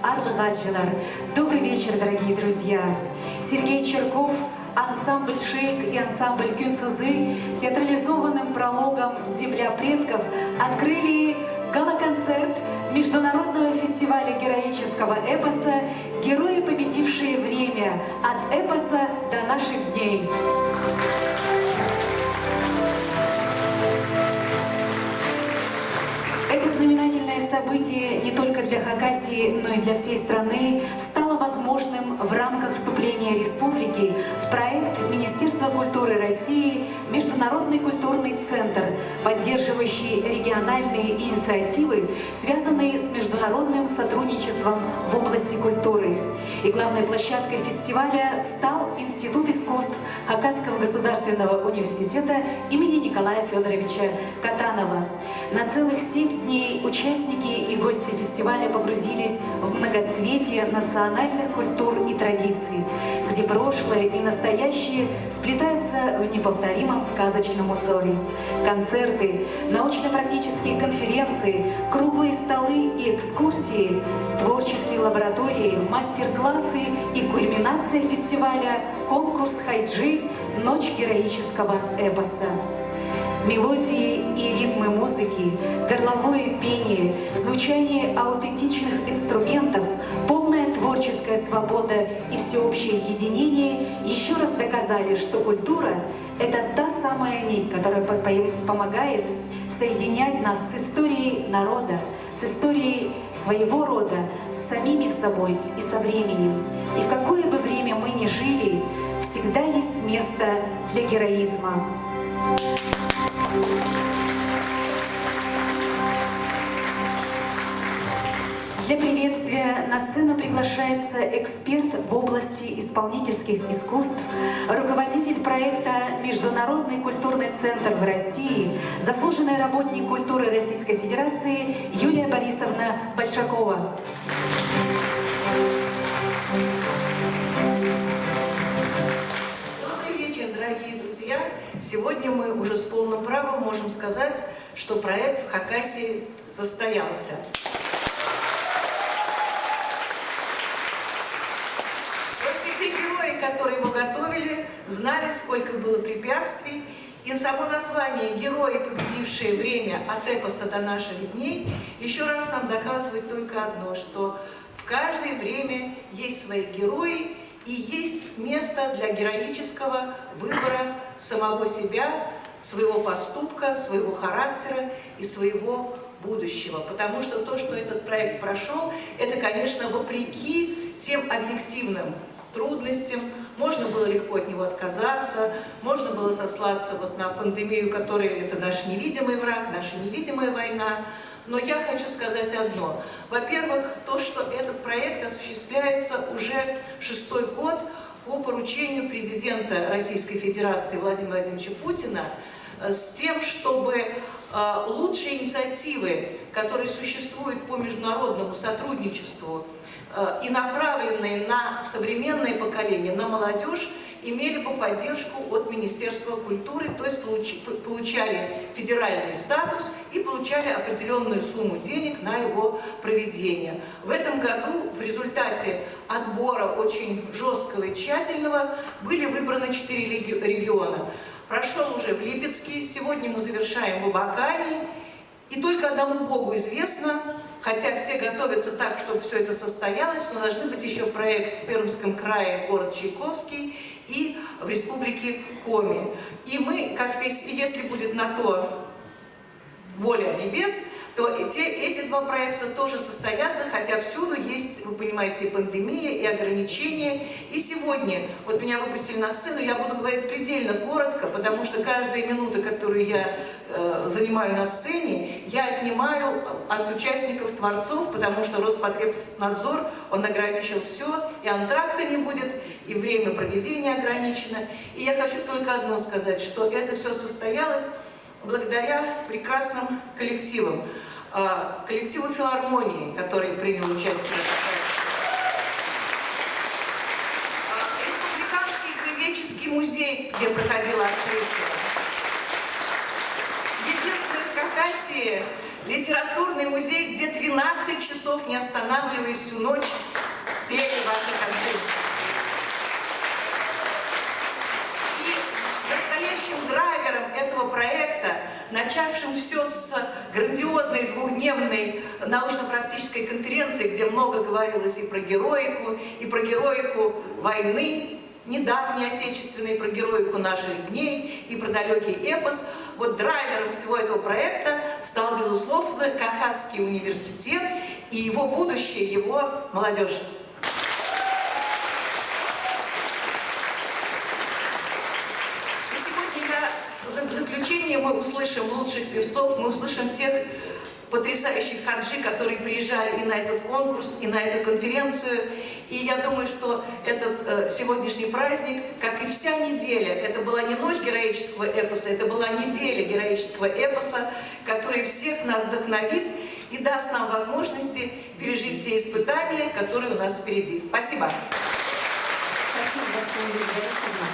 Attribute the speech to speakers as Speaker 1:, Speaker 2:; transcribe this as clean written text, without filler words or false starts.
Speaker 1: Арлыгаджилар. Добрый вечер, дорогие друзья. Сергей Черков, ансамбль «Шейк» и ансамбль «Кюнсузы» театрализованным прологом «Земля предков» открыли гала-концерт Международного фестиваля героического эпоса «Герои, победившие время. От эпоса до наших дней». Это знаменательное событие не только для Хакасии, но и для всей страны стало возможным в рамках вступления республики в проект Министерства культуры России «Международный культурный центр», поддерживающий региональные инициативы, связанные с международным сотрудничеством в области культуры. И главной площадкой фестиваля стал Институт искусств Хакасского государственного университета имени Николая Федоровича Катанова. На целых 7 дней участники и гости фестиваля погрузились в многоцветие национальных культур и традиций, где прошлое и настоящее сплетаются в неповторимом сказочном узоре. Концерты, научно-практические конференции, круглые столы и экскурсии, творческие лаборатории, мастер-классы и кульминация фестиваля – конкурс хайджи «Ночь героического эпоса». Мелодии и ритмы музыки, горловое пение, звучание аутентичных инструментов, полная творческая свобода и всеобщее единение еще раз доказали, что культура — это та самая нить, которая помогает соединять нас с историей народа, с историей своего рода, с самими собой и со временем. И в какое бы время мы ни жили, всегда есть место для героизма. Для приветствия на сцену приглашается эксперт в области исполнительских искусств, руководитель проекта «Международный культурный центр в России», заслуженный работник культуры Российской Федерации Юлия Борисовна Большакова.
Speaker 2: Добрый вечер, дорогие друзья! Сегодня мы уже с полным правом можем сказать, что проект в Хакасии состоялся. Только те герои, которые его готовили, знали, сколько было препятствий. И само название «Герои, победившие время от эпоса до наших дней» еще раз нам доказывает только одно, что в каждое время есть свои герои и есть место для героического выбора самого себя, своего поступка, своего характера и своего будущего. Потому что то, что этот проект прошел, это, конечно, вопреки тем объективным трудностям. Можно было легко от него отказаться, можно было сослаться вот на пандемию, которая это наш невидимый враг, наша невидимая война. Но я хочу сказать одно. Во-первых, то, что этот проект осуществляется уже 6-й год по поручению президента Российской Федерации Владимира Владимировича Путина с тем, чтобы лучшие инициативы, которые существуют по международному сотрудничеству и направленные на современное поколение, на молодежь, имели бы поддержку от Министерства культуры, то есть получали федеральный статус и получали определенную сумму денег на его проведение. В этом году в результате отбора очень жесткого и тщательного были выбраны 4 региона. Прошел уже в Липецке, сегодня мы завершаем в Абакане, и только одному Богу известно, хотя все готовятся так, чтобы все это состоялось, но должны быть еще проект в Пермском крае, город Чайковский, и в республике Коми. И мы, как если будет на то воля небес, то эти 2 проекта тоже состоятся, хотя всюду есть, вы понимаете, и пандемия, и ограничения. И сегодня, вот меня выпустили на сцену, я буду говорить предельно коротко, потому что каждая минута, которую я занимаю на сцене, я отнимаю от участников, творцов, потому что Роспотребнадзор, он ограничил все, и антракта не будет, и время проведения ограничено. И я хочу только одно сказать, что это все состоялось благодаря прекрасным коллективам. Коллективу филармонии, который принял участие в этом проекте. Республиканский краеведческий музей, где проходило открытие. Единственный в Хакасии Литературный музей, где 13 часов, не останавливаясь всю ночь, пели ваши концерты. И настоящим драйвером этого проекта, начавшим все с грандиозной двухдневной научно-практической конференции, где много говорилось и про героику войны, недавней отечественной, про героику наших дней, и про далекий эпос. Вот драйвером всего этого проекта стал, безусловно, Кавказский университет и его будущее, его молодежь. И сегодня в заключение мы услышим лучших певцов, мы услышим тех потрясающих хаджи, которые приезжали и на этот конкурс, и на эту конференцию. И я думаю, что этот сегодняшний праздник, как и вся неделя, это была не ночь героического эпоса, это была неделя героического эпоса, который всех нас вдохновит и даст нам возможности пережить те испытания, которые у нас впереди. Спасибо.
Speaker 1: Спасибо большое, Юлия Борисовна.